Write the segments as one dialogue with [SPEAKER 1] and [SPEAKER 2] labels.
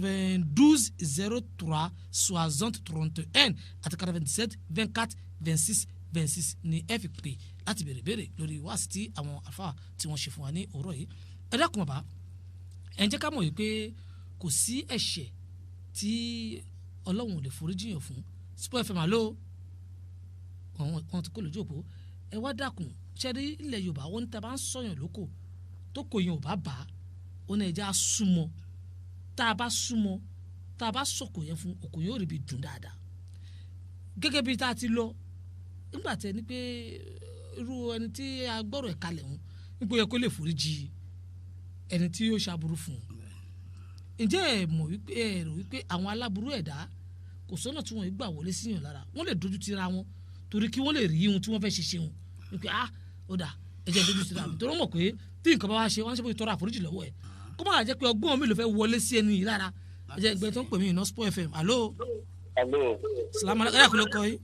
[SPEAKER 1] 92 03 60 31 àti 97 24 26 26 ní ẹ fi pè láti béèrè lórí wáàsí tí àwọn àfáà tí wọ́n ṣe fún wa ní òwúrọ̀ yìí. Ẹ dákun bàbá ẹ jẹ́ ká mọ̀ wípé kò sí ẹ̀ṣẹ̀ tí Ọlọ́run ò lè foríjìyàn fún. Sport FM àlọ́ wọn ti kó lójú òpó ẹ wá dákun ṣẹ́rí ilẹ̀ Yorùbá wọn ní tá a bá ń sọ̀yàn lóko tó kò yàn ò bá bá ó ní ẹja súnmọ́ tá a bá súnmọ́ tá a bá sọ̀kò yẹn fún òkò yóò rí bi dùn dáadáa. Gẹ́gẹ́ bí tá a ti lọ nígbà tẹ ní pé irú ẹni tí a gbọ́rọ̀ ẹ̀ kalẹ̀ hàn nípò yẹ kó lè foríjì ẹni tí yóò ṣàbùrú fún un. Ǹjẹ́ ẹ mọ̀ wípé ẹ rò wípé àwọn aláburú ẹ̀dá kò sọ́nà tí wọ́n gbà wọlé síyàn lára wọ́n lè dojú tira wọn torí kí wọ́n lè rí ohun tí wọ́n fẹ́ ṣe wọn wípé ó dà ẹ jẹ́ dojú tira mi torí wọ́n mọ̀ pé tí nǹkan bá wá ṣe wọ́n ṣe bóyá tọrọ àforíjì lọ́wọ́ ẹ̀ kó má jẹ́ pé ọgbọ́n mi ló fẹ́ wọlé sí ẹni yìí lára ẹ jẹ́ ìgbẹ́ tó ń pè mí iná Sport FM alo. Salamu alaikum. Ẹ̀yà kò ló kọ́ yìí.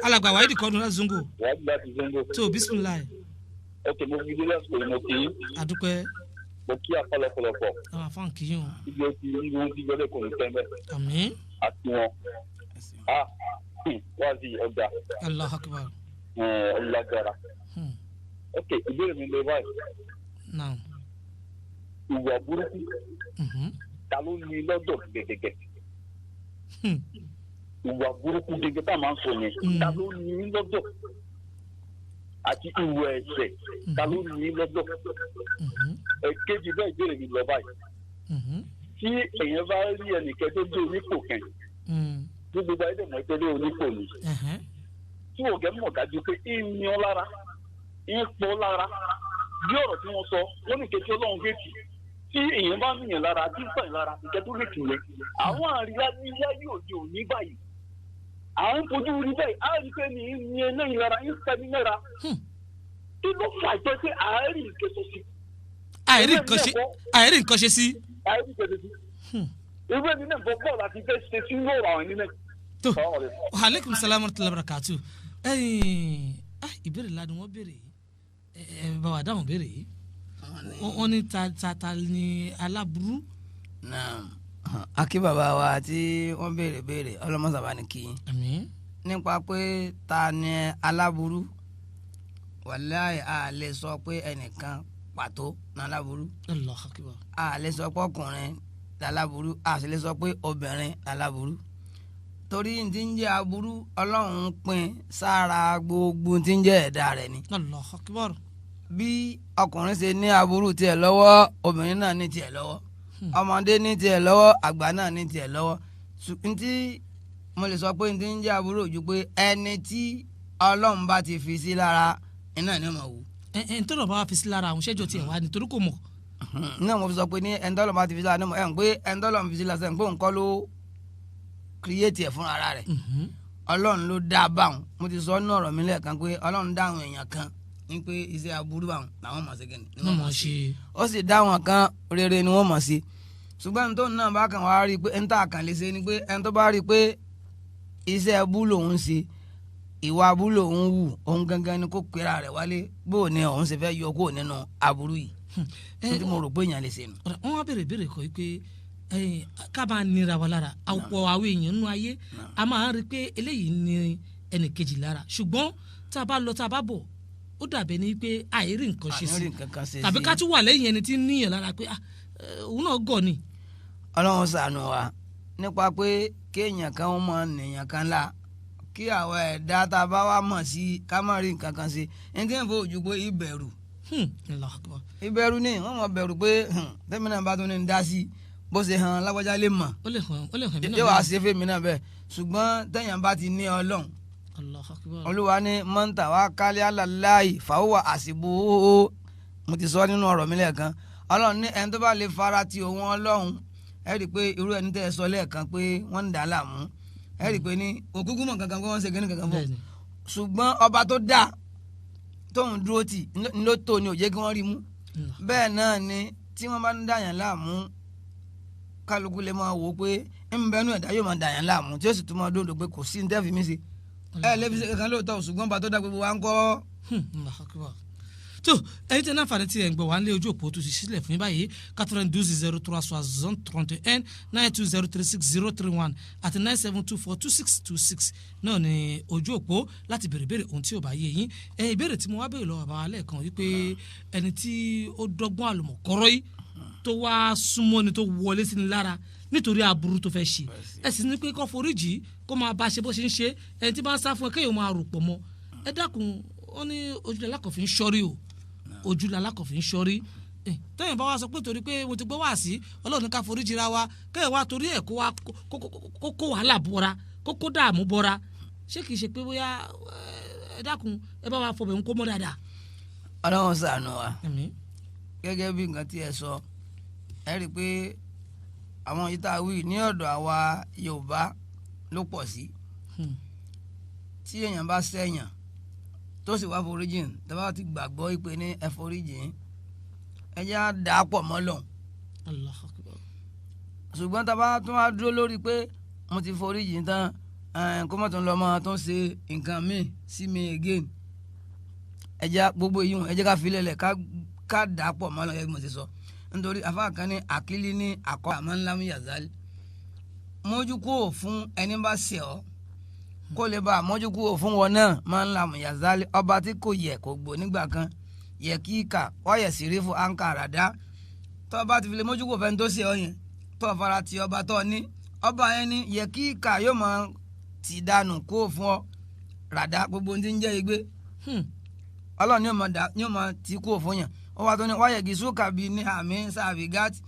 [SPEAKER 1] Alàgbà wàá ìdí kọ́dún láti Zongo. Tó bisimilayi.
[SPEAKER 2] Ok, mo fi dílé ẹ̀sùn mo kì í.
[SPEAKER 1] Adúpẹ́.
[SPEAKER 2] Mo kí àpọ̀lọpọ̀lọpọ̀.
[SPEAKER 1] Àwọn afáàn kì í yàn.
[SPEAKER 2] Ibi ó ti ń gbóhùn díjọ́ lẹ́kọ̀ọ́ ní tẹ́lẹ̀.
[SPEAKER 1] Àmín.
[SPEAKER 2] Àti wọn. Wá sí ọjà.
[SPEAKER 1] Allahu Akbar.
[SPEAKER 2] Ọlágbára. Ok, ìbéèrè mi lè báyìí.
[SPEAKER 1] Naam.
[SPEAKER 2] Ìwà burúkú. Ta ló ní lọ́dọ̀ gẹ́gẹ́? Ìwà burúkú gẹ́gẹ́ tá a máa ń sọ yẹn. Ta ló ní lọ́dọ̀? Àti ìwà ẹ̀ṣẹ̀ ta ló ní lọ́dọ̀? Èkejì bẹ́ẹ̀ ìbéèrè mi lọ báyìí. Tí èèyàn bá rí ẹnìkan tó dé onípò kan, tí gbogbo ayé dẹ̀ mọ̀ pé dé onípò ni, tí ògẹ́ mọ̀ dájú pé ìyàn lára, ìpọ̀ lára, bí ọ̀rọ̀ tí wọ́n sọ, wọ́n ní kẹ́kẹ́ Ọlọ́run gẹ̀ẹ́tì. Tí èèyàn bá níyàn lára, tí ń pààyàn lára, ìkẹ́ tó lè tìlẹ̀. Àwọn àríyá níyá yóò di òní báyìí. Àwọn fojú rí báyìí, á rí pé ní ẹlẹ́yìn lára, ń sẹ́ni lára. Kí ló fà jẹ́ pé àárín ìkẹ́sọ̀ sí?
[SPEAKER 1] Àìrí nǹkan ṣe sí.
[SPEAKER 2] Àìrí ìkẹ́sọ̀ sí. Irú ẹni náà bọ́ bọ́ọ̀lù àti fẹ́ ṣe sí lóòrò àwọn ẹni náà.
[SPEAKER 1] Tó aleykum salaam wa rahmatulahi wa barakatuh. Ìbéèrè ládùn wọ́n béèrè bá wa dáhùn béèrè yìí. Wọ́n ní ta ni aláburú.
[SPEAKER 3] Akí bàbá wa tí wọ́n béèrè ọlọ́mọ́sàbá ni kí.
[SPEAKER 1] Àmín.
[SPEAKER 3] Nípa pé ta ni aláburú wàláhì a lè sọ pé ẹnìkan pàtó ní aláburú.
[SPEAKER 1] Allahu Akbar.
[SPEAKER 3] A lè sọ pé ọkùnrin ní aláburú a sì lè sọ pé obìnrin ní aláburú. Torí tí ń jẹ́ aburú Ọlọ́run pín sára gbogbo tí ń jẹ́ ẹ̀dá rẹ̀ ni.
[SPEAKER 1] Allahu Akbar.
[SPEAKER 3] Bí ọkùnrin ṣe ní aburú tiẹ̀ lọ́wọ́ obìnrin náà ní tiẹ̀ lọ́wọ́ ọmọdé ní tiẹ̀ lọ́wọ́ àgbà náà ní tiẹ̀ lọ́wọ́. Ntí mo lè sọ pé ntí ń jẹ́ aburú ojú pé ẹni tí Ọlọ́run bá ti fi sí lára iná ni mo wù.
[SPEAKER 1] Ntọ́nà bá wa fi sí lára àwọn ṣẹ́jọ́ tiẹ̀ wá nítorí kò mọ̀.
[SPEAKER 3] Náà mo fi sọ pé ní ẹ̀ńtọ́lọ́ bá ti fi sí lára ẹ̀ ń pé ẹ̀ńtọ́lọ́ fi sí lára ẹ̀ ń pé nǹkan ló kírìyétì ẹ̀ fún ara rẹ̀. Ọlọ́run ló dá a báwọn mo ti sọ ní ọ̀rọ̀ mi lẹ́ẹ̀kan pé Ọlọ́run dá àwọn èèyàn kan ní pé iṣẹ́ aburú báwọn làwọn mọ̀ sí kẹ́ni.
[SPEAKER 1] wọ́n mọ̀ ṣe.
[SPEAKER 3] Ó sì dá àwọn kan rere ni wọ́n mọ̀ sí. Ṣùgbọ́n tó náà bá kàn wá rí i pé ẹni tá a kàn lè ṣe ni pé ẹni tó bá rí i pé iṣẹ́ abú lòun ṣe ìwà abú lòun wù òun gangan ni kó pera rẹ̀ wálé bó ni òun ṣe fẹ́ yọ kó nínú aburú yìí. Tí mo rò pé èèyàn lè ṣe nù.
[SPEAKER 1] Wọ́n wá béèrè kọ́ pé ká máa nira wa lára àpò àwọn èèyàn nínú ayé a máa ń rí i pé eléyìí ní ẹnì kejì lára ṣùgbọ́n tá a bá lọ tá a bá bọ̀ ó dàbẹ̀ ní pé àìrí nǹkan ṣe sí tàbí ká tún wà lẹ́yìn ẹni tí ń níyàn lára pé òun náà gọ̀ ni.
[SPEAKER 3] Ọlọ́run ṣàánú wa nípa pé kéèyàn kan ó mọ nìyàn kan la kí àwọn ẹ̀dá tá a bá wá mọ̀ sí ká má rí nǹkan kan ṣe ẹni tí wọ́n fò ojú pé ìbẹ̀rù. Ìbẹ̀rù ni wọ́n mọ̀ bẹ̀rù pé tẹ́mi náà bá tún ní dá sí bó ṣe hàn lágbájá lè mọ̀ yóò wá ṣe fèmí náà bẹ́ẹ̀ ṣùgbọ́n tẹ̀yàn bá ti ní Ọlọ́run Olúwa ní mọ́ńtà wá kálí aláláì fàáwà àṣìbò mo ti sọ nínú ọ̀rọ̀ mi lẹ́ẹ̀kan Ọlọ́run ní ẹni tó bá lè fara ti òun Ọlọ́run ẹ rí i pé irú ẹni tẹ́ ẹ sọ lẹ́ẹ̀kan pé wọ́n ń dà á láàmú ẹ rí i pé ní òkúkú mọ̀ kankan pé wọ́n ń ṣe kíní kankan fún ṣùgbọ́n ọba tó dá tóun dúró tì ló tó ni ò jẹ́ kí wọ́n rí mú bẹ́ẹ̀ náà ni tí wọ́n bá ń dàyàn láàmú kálukú lè máa wò ó pé ń bẹnu ẹ̀dá yóò máa dàyàn láàmú tí ó sì tún máa dòdò pé kò sí ní tẹ́ fi mí ṣe ẹ lè fi ṣe kankan lóòótọ́ ṣùgbọ́n bá tó dá gbogbo wa ń kọ́.
[SPEAKER 1] tó ẹ̀yin tẹ́ náà fàdé tí ẹ̀ ń gbọ́ wá nílé ojú òpó tó ti sílẹ̀ fún yín báyìí 9203 92036031 àti 97242626 náà ni ojú òpó láti béèrè ohun tí ò bá yé yín. Ìbéèrè tí mo wá béèrè lọ́wọ́ bàbá lẹ́ẹ̀kan wípé ẹni tí ó dọ́gbọ́n àlùmọ̀kọ́rọ́ yìí tó wá súnmọ́ ni tó wọlé sí ni lára nítorí aburú tó fẹ́ ṣe ẹ sì ní pé kó foríjì kó máa bá ṣe bó ṣe ń ṣe ẹni tí bá ń sá fún ẹ kéèyàn máa rò pọ̀ mọ́ ẹ dákun ó ní ojúlẹ̀ alákọ̀ọ́fin ṣọ́rí o ojúlẹ̀ alákọ̀ọ́fin ṣọ́rí tẹ́yìn bá wá sọ pé torí pé mo ti gbọ́ wá sí Ọlọ́run ní ká foríjì ra wa kéèyàn wá torí ẹ̀ kó wàhálà bọ́ra kó dààmú bọ́ra ṣé kìí ṣe pé bóyá ẹ dákun ẹ bá wa fọbẹ̀ ń kó mọ́ dáadáa.
[SPEAKER 3] Ọlọ́run ṣàánú wa gẹ́gẹ́ bí nǹkan tí ẹ sọ ẹ rí i pé àwọn ìtawí ní ọ̀dọ̀ àwa Yorùbá ló pọ̀ sí tí èèyàn bá ṣẹ̀yàn tó sì wá foríjìn tó bá ti gbàgbọ́ ìpè ní ẹ foríjìn ẹ jẹ́ á dà á pọ̀ mọ́ Ọlọ́run.
[SPEAKER 1] Allahu Akbar.
[SPEAKER 3] ṣùgbọ́n tá a bá tún wá dúró lórí pé mo ti foríjìn tán kó mọ̀ tó ń lọ mọ́ tó ń ṣe nǹkan míì sí mi again ẹ jẹ́ gbogbo yìí ẹ jẹ́ ká fi lélẹ̀ ká dà á pọ̀ mọ́ Ọlọ́run yẹn mo ti sọ nítorí afáàkan ní àkílí ní àkọ́ àmọ́ ńlá mi yazali mójú kúrò fún ẹni bá ṣẹ̀ ọ́ kó lè bá mójú kúrò fún wọn náà máa ń lam yazali ọba tí kò yẹ kó gbó nígbà kan yẹ kí kà wáyẹ̀ sí rí fún ankara dá tó bá ti fi lè mójú kúrò fẹ́ni tó ṣẹ̀ ọ́ yẹn tó fara ti ọba tó ní ọba yẹn ní yẹ kí kà yóò máa ti dànù kúrò fún ọ ràdá gbogbo ohun tí ń jẹ́ igbe Ọlọ́run ni yóò máa ti kúrò fún yàn ó wá tó ní wáyé gíṣúkà bíi ní àmì sàbígàtì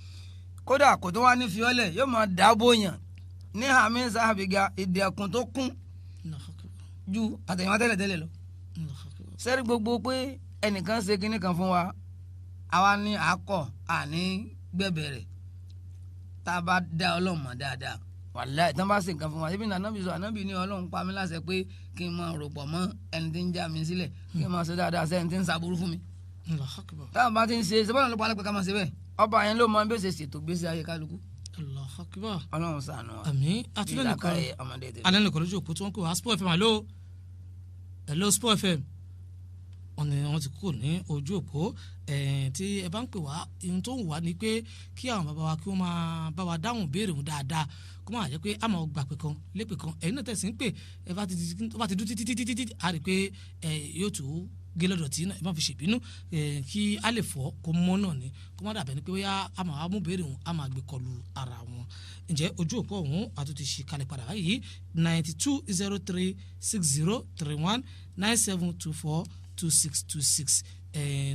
[SPEAKER 3] kódà kò tó wá ní fiọ́lẹ̀ yóò máa dáàbò yàn ní àmì sàbígà ìdẹ̀kùn tó kún ju àtẹ̀yìnwá tẹ́lẹ̀ lọ. sẹ́rí gbogbo pé ẹnìkan ṣe kinní kan fún wa àwa ní àkọ́ àní gbẹ̀bẹ̀rẹ̀ tá a bá dá Ọlọ́run mọ̀ dáadáa wàláì tí wọ́n bá ṣe nǹkan fún wa ibi ní ànábì sọ ànábì ní Ọlọ́run pa mí láṣẹ pé kí n máa rò pọ̀ mọ́ ẹni tí ń já mi sílẹ̀ kí n máa ṣe dáadáa sẹ́ni tí ń ṣàbúrú fún mi. táwọn bá ti ń ṣe ṣẹ́bọ̀n ló pa alẹ́ pé ká máa ṣe bẹ́ẹ̀ ọba yẹn ló mọ bí ó ṣe ṣètò gbèsè ayé kálukú.
[SPEAKER 1] Allahu Akbar.
[SPEAKER 3] Ọlọ́run ṣàánú wa.
[SPEAKER 1] àmín àtúndẹ̀nìkan alẹ́nìkan lójú òpó tí wọ́n pè wá Sport FM hello Sport FM wọ́n ti kúrò ní ojú òpó tí ẹ bá ń pè wá ohun tó ń wà ní pé kí àwọn bàbá wa kí wọ́n máa bá wa dáhùn béèrè wọn dáadáa kó máa jẹ́ pé a máa gbà pé kan lépè kan ẹ̀yin náà tẹ̀sí ń pè ẹ bá ti dún títí a rí i pé yóò tó gé lọ́dọ̀ tí ẹ má fi ṣèbínú kí a lè fọ́ kó mọ́ náà ni kó má dàbẹ̀ ni pé bóyá a máa mú béèrè wọn a máa gbé kọlu ara wọn ǹjẹ́ ojú òpó ọ̀hún àtúntì ṣe kalẹ̀ padà báyìí 92036031 97242626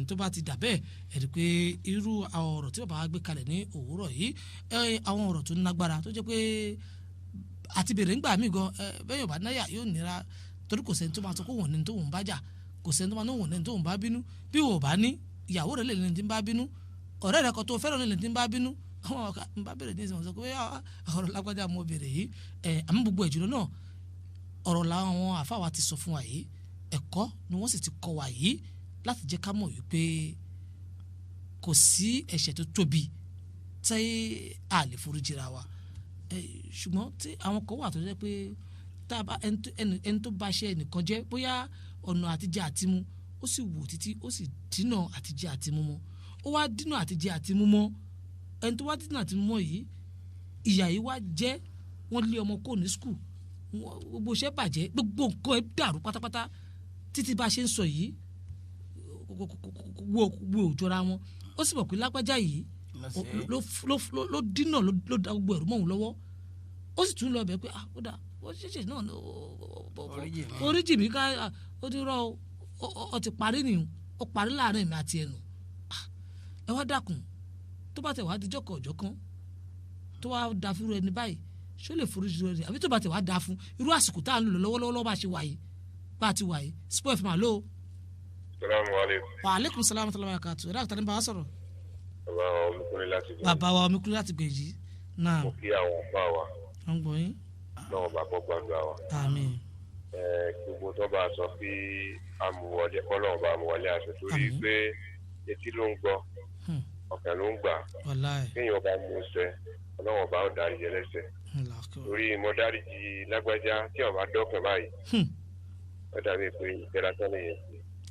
[SPEAKER 1] tó bá ti dà bẹ́ẹ̀ ẹ̀ rí i pé irú àwọn ọ̀rọ̀ tí bàbá wa gbé kalẹ̀ ní òwúrọ̀ yìí àwọn ọ̀rọ̀ tó nágbára tó jẹ́ pé àti bèrè ńgbà mí gan bẹ́ẹ̀ yóò bá náyà yóò nira torí kò sẹ́ni tó máa sọ pé wọ́n ní tó wọ́n bá jà kò sẹ́ni tó máa ní wọ́n ní tó wọ́n bá bínú bí wọ́n bá ní ìyàwó rẹ̀ lè ní tí ń bá bínú ọ̀rẹ́ rẹ̀ kan tó fẹ́ràn lè ní tí ń bá bínú àwọn ọ̀ka ń bá bèrè ní ìsìn wọn sọ pé ọ̀rọ̀ lágbájá mo bèrè yìí àmọ́ gbogbo ìjùlọ náà ọ̀rọ̀ làwọn àfáà wa ti sọ fún wa yìí ẹ̀kọ́ ni wọ́n sì ti kọ́ wa yìí láti jẹ́ ká mọ̀ wípé kò sí ẹ̀ṣẹ̀ tó tóbi tí a lè foríjìra wa ṣùgbọ́n tí àwọn kan wà tó jẹ́ pé tá a bá ẹni tó bá ṣe ẹnìkan jẹ́ bóyá ọ̀nà àtijẹ àtimú ó sì wò títí ó sì dínà àtijẹ àtimú mọ́ ó wá dínà àtijẹ àtimú mọ́ ẹni tó wá dínà àtimú mọ́ yìí ìyà yìí wá jẹ́ wọ́n lé ọmọ kò ní skul gbogbo iṣẹ́ bàjẹ́ gbogbo nǹkan ẹ̀ dàrú pátápátá títí bá a ṣe ń sọ yìí wo òjọra wọn ó sì mọ̀ pé lágbájá yìí ló dínà ló da gbogbo ẹ̀rú mọ́ òun lọ́wọ́ ó sì tún lọ bẹ̀ pé ó dà ó ṣẹ̀ṣẹ̀ náà oríjì mi ká ó ti rọ ọ ti parí nìyẹn ó parí láàrin mi àti ẹnu ẹ wá dákun tó bá tẹ̀ wá díjọ́ kan ọjọ́ kan tó wá da fúru ẹni báyìí ṣó lè foríjì rẹ àbí tó bá tẹ̀ wá da fún irú àsìkò tá à ń lò lọ́wọ́lọ́wọ́ bá ṣe wáyé bá a ti wáyé Sport FM ló.
[SPEAKER 2] salaamaleykum.
[SPEAKER 1] wa aleykum salaam wa rahmatulahi wa barakatuh ẹ̀rọ àtàlẹ́ bá wa sọ̀rọ̀.
[SPEAKER 2] bàbá wa omikule láti gbèjì.
[SPEAKER 1] bàbá wa omikule láti gbèjì náà.
[SPEAKER 2] mo kí àwọn ọba wa.
[SPEAKER 1] wọ́n gbọ́ yín.
[SPEAKER 2] náà bá kọ́ gbàgbà wa.
[SPEAKER 1] àmín.
[SPEAKER 2] gbogbo tó bá sọ pé amúwọlé kọ́lọ́ọ̀ bá amúwọlé aṣọ torí pé etí ló ń gbọ́ ọ̀kẹ́ ló ń gbà kéèyàn bá mú ṣẹ ọlọ́wọ́n bá ọ̀dà ìyẹlẹ́sẹ̀ torí mo dáríjì lágbájá tí ọba dọ́kàn báyìí ó dàbí pé ìjẹra tán nìyẹn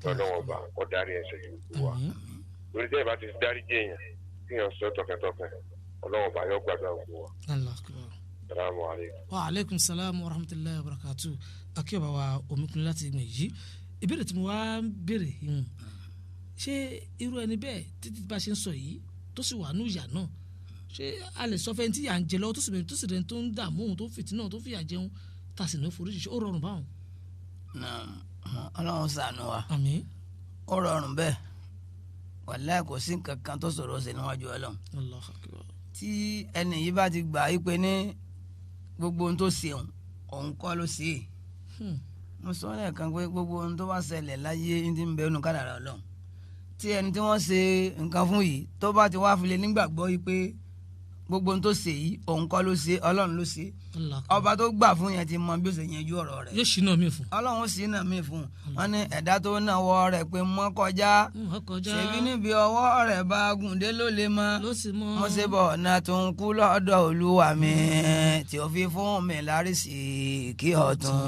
[SPEAKER 4] lọ́dọ̀wọ̀n ọba kó dárí ẹ̀ṣẹ̀ yìí gbogbo wa lórí tẹ́ ẹ bá ti dárí jẹ́ èèyàn kí èèyàn sọ tọkẹtọkẹ ọlọ́wọ̀n ọba yóò gbàdúrà gbogbo wa. Salamu alaikum.
[SPEAKER 1] Wa alaikum salam wa rahmatulahi wa barakatuh. Akíọ̀bá wa Omíkunlé láti ìgbìmọ̀ yìí ìbéèrè tí mo wá ń béèrè ṣé irú ẹni bẹ́ẹ̀ títí bá ṣe ń sọ yìí tó sì wà ní ìyà náà ṣé a lè sọ fẹ́ni tí yà ń jẹ lọ́wọ́ tó sì rẹ̀ tó ń dààmú òun tó fìtínà tó fìyà jẹun tá a sì ní foríjì ṣé ó rọrùn báwọn.
[SPEAKER 3] Ọlọ́run ṣàánú wa
[SPEAKER 1] àmín.
[SPEAKER 3] ó rọrùn bẹ́ẹ̀ wàláhì kò sí nǹkan kan tó ṣòro ṣe níwájú Ọlọ́run.
[SPEAKER 1] Allahu Akbar.
[SPEAKER 3] tí ẹni yìí bá ti gbà yí pé ní gbogbo ohun tó ṣe òun kọ́ ló ṣe é mo sọ lẹ́ẹ̀kan pé gbogbo ohun tó bá ṣẹlẹ̀ láyé ní ń bẹ nínú kádàrá Ọlọ́run tí ẹni tí wọ́n ṣe nǹkan fún yìí tó bá ti wá file nígbàgbọ́ yìí pé gbogbo ohun tó ṣe yìí òun kọ́ ló ṣe Ọlọ́run ló ṣe ọba tó gbà fún yẹn ti mọ bí ó ṣe yanjú ọ̀rọ̀ rẹ̀
[SPEAKER 1] yóò ṣì náà mí fún.
[SPEAKER 3] Ọlọ́run sì náà mí fún wọn ní ẹ̀dá tó náà wọ rẹ̀ pé mọ́ kọjá ṣèbí níbi ọwọ́ rẹ̀ bá gùndé ló lè mọ́ mo ṣe bọ̀ ọ̀nà tó ń kú lọ́dọ̀ Olúwa mi tí ó fi fún mi lárísì kí ọ̀tún.